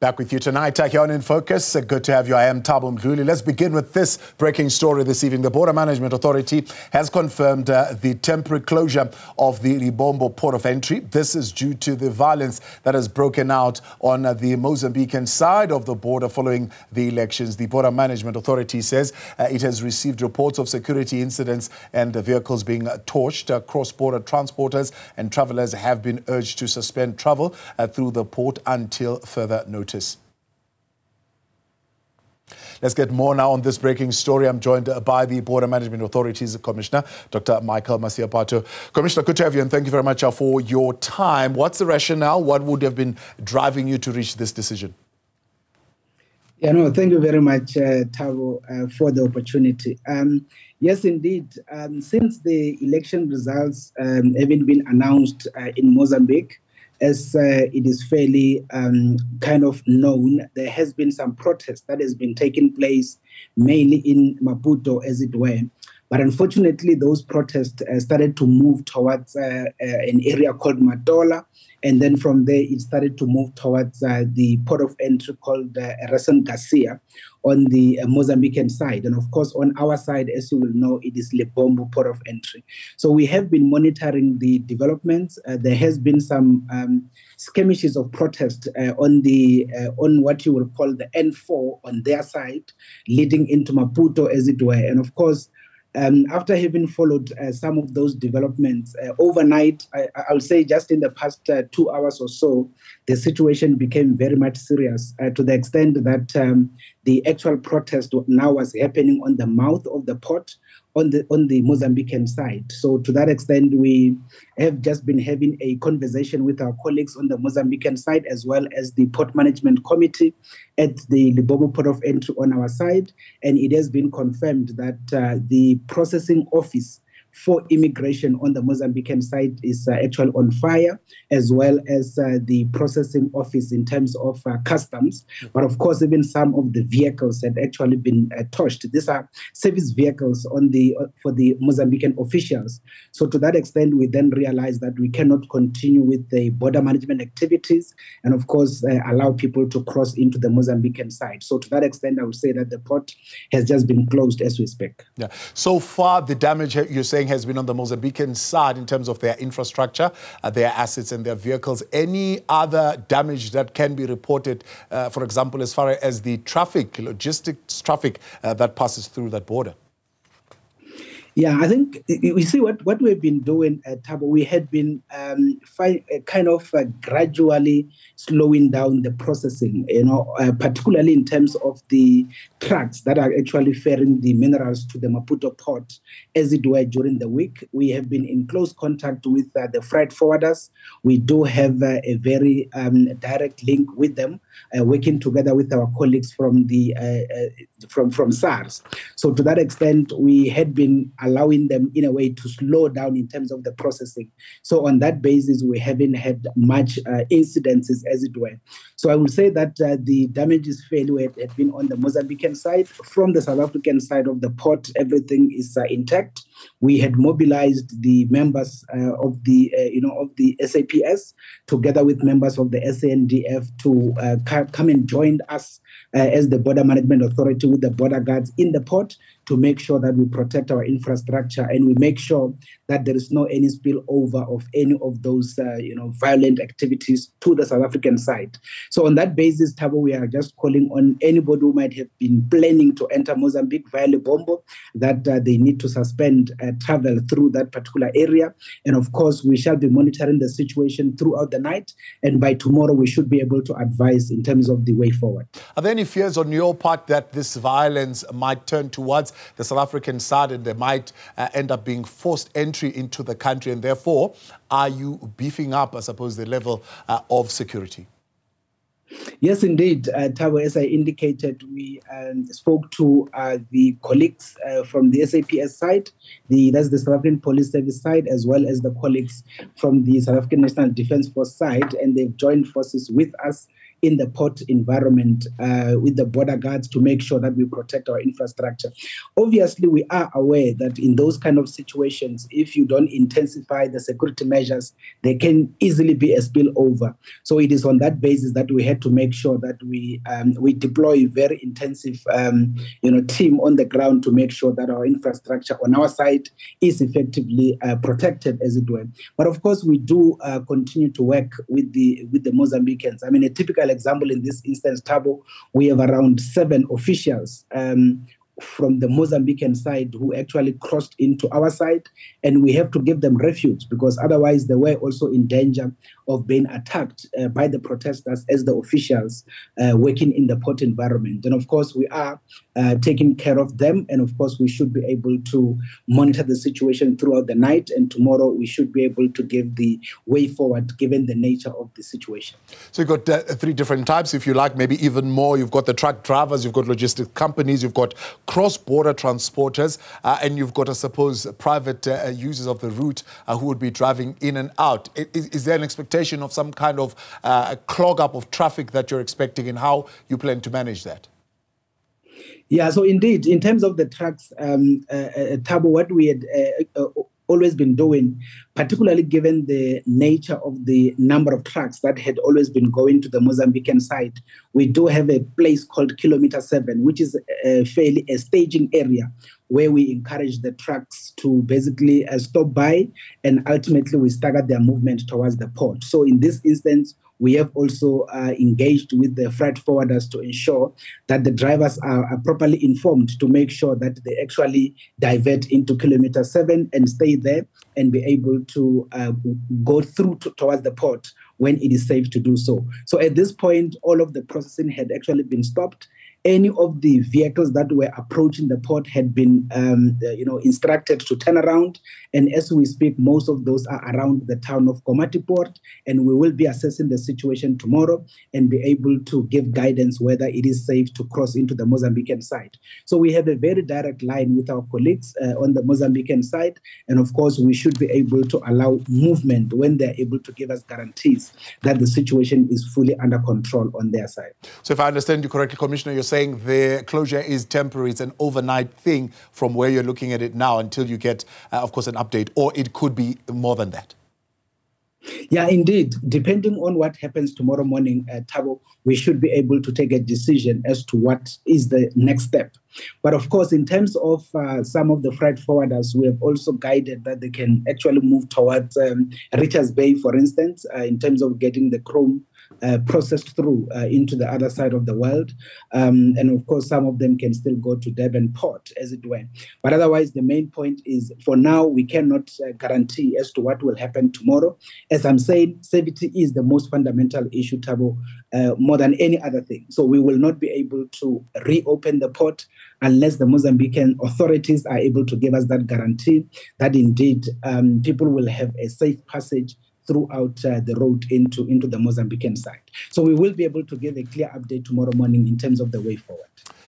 Back with you tonight, here on In Focus. Good to have you. I am Thabo Mdluli. Let's begin with this breaking story this evening. The Border Management Authority has confirmed the temporary closure of the Lebombo port of entry. This is due to the violence that has broken out on the Mozambican side of the border following the elections. The Border Management Authority says it has received reports of security incidents and vehicles being torched. Cross-border transporters and travelers have been urged to suspend travel through the port until further notice. Let's get more now on this breaking story. I'm joined by the Border Management Authority's Commissioner, Dr. Michael Masiapato. Commissioner, good to have you, and thank you very much for your time. What's the rationale? What would have been driving you to reach this decision? Yeah, no, thank you very much, Thabo, for the opportunity. Yes, indeed. Since the election results haven't been announced in Mozambique, as it is fairly kind of known, there has been some protest that has been taking place mainly in Maputo, as it were. But unfortunately, those protests started to move towards an area called Matola. And then from there, it started to move towards the port of entry called Rason Garcia on the Mozambican side. And of course, on our side, as you will know, it is Lebombo port of entry. So we have been monitoring the developments. There has been some skirmishes of protest on what you will call the N4 on their side, leading into Maputo, as it were. And of course, after having followed some of those developments overnight, I'll say just in the past 2 hours or so, the situation became very much serious to the extent that the actual protest now was happening on the mouth of the port on the Mozambican side. So to that extent, we have just been having a conversation with our colleagues on the Mozambican side, as well as the Port Management Committee at the Lebombo port of entry on our side. And it has been confirmed that the processing office for immigration on the Mozambican side is actually on fire, as well as the processing office in terms of customs. But of course, even some of the vehicles had actually been torched. These are service vehicles for the Mozambican officials. So to that extent, we then realized that we cannot continue with the border management activities and of course, allow people to cross into the Mozambican side. So to that extent, I would say that the port has just been closed as we speak. Yeah. So far, the damage you're saying has been on the Mozambican side in terms of their infrastructure, their assets and their vehicles. Any other damage that can be reported, for example, as far as the traffic, logistics traffic that passes through that border? Yeah, I think we see what we've been doing at Thabo. We had been gradually slowing down the processing, particularly in terms of the trucks that are actually ferrying the minerals to the Maputo port, as it were, during the week. We have been in close contact with the freight forwarders. We do have a very direct link with them, working together with our colleagues from the from SARS. So to that extent, we had been allowing them in a way to slow down in terms of the processing. So on that basis, we haven't had much incidences, as it were. So I will say that the damage is fairly had been on the Mozambican side. From the South African side of the port, everything is intact. We had mobilized the members of the SAPS together with members of the SANDF to come and join us as the Border Management Authority with the border guards in the port to make sure that we protect our infrastructure and we make sure that there is no any spillover of any of those violent activities to the South African side. So on that basis, Thabo, we are just calling on anybody who might have been planning to enter Mozambique via Lebombo that they need to suspend travel through that particular area. And of course, we shall be monitoring the situation throughout the night. And by tomorrow, we should be able to advise in terms of the way forward. Are there any fears on your part that this violence might turn towards the South African side and they might end up being forced entry into the country? And therefore, are you beefing up, I suppose, the level of security? Yes, indeed, Thabo, as I indicated, we spoke to the colleagues from the SAPS side, that's the South African Police Service side, as well as the colleagues from the South African National Defence Force side, and they've joined forces with us in the port environment with the border guards to make sure that we protect our infrastructure. Obviously, we are aware that in those kind of situations, if you don't intensify the security measures, there can easily be a spillover. So it is on that basis that we had to make sure that we deploy very intensive team on the ground to make sure that our infrastructure on our side is effectively protected, as it were. But of course, we do continue to work with the Mozambicans. I mean, a typical example in this instance, Thabo, we have around 7 officials from the Mozambican side who actually crossed into our side, and we have to give them refuge because otherwise they were also in danger of being attacked by the protesters as the officials working in the port environment. And of course, we are taking care of them, and of course, we should be able to monitor the situation throughout the night, and tomorrow we should be able to give the way forward given the nature of the situation. So you've got 3 different types, if you like, maybe even more. You've got the truck drivers, you've got logistics companies, you've got cross-border transporters, and you've got, I suppose, private users of the route who would be driving in and out. Is there an expectation of some kind of clog-up of traffic that you're expecting, and how you plan to manage that? Yeah, so indeed, in terms of the trucks, Thabo, what we had always been doing, particularly given the nature of the number of trucks that had always been going to the Mozambican side, we do have a place called Kilometer 7, which is a staging area where we encourage the trucks to basically stop by, and ultimately we stagger their movement towards the port. So in this instance, we have also engaged with the freight forwarders to ensure that the drivers are properly informed to make sure that they actually divert into Kilometer 7 and stay there and be able to go through towards the port when it is safe to do so. So at this point, all of the processing had actually been stopped. Any of the vehicles that were approaching the port had been, instructed to turn around. And as we speak, most of those are around the town of Komati Port. And we will be assessing the situation tomorrow and be able to give guidance whether it is safe to cross into the Mozambican side. So we have a very direct line with our colleagues on the Mozambican side. And of course, we should be able to allow movement when they're able to give us guarantees that the situation is fully under control on their side. So if I understand you correctly, Commissioner, you're saying the closure is temporary, it's an overnight thing from where you're looking at it now until you get, of course, an update, or it could be more than that? Yeah, indeed. Depending on what happens tomorrow morning, Thabo, we should be able to take a decision as to what is the next step. But of course, in terms of some of the freight forwarders, we have also guided that they can actually move towards Richards Bay, for instance, in terms of getting the chrome processed through into the other side of the world. And of course, some of them can still go to Durban Port, as it were. But otherwise, the main point is, for now, we cannot guarantee as to what will happen tomorrow. As I'm saying, safety is the most fundamental issue, Thabo, more than any other thing. So we will not be able to reopen the port unless the Mozambican authorities are able to give us that guarantee that indeed people will have a safe passage throughout the road into the Mozambican side. So we will be able to give a clear update tomorrow morning in terms of the way forward.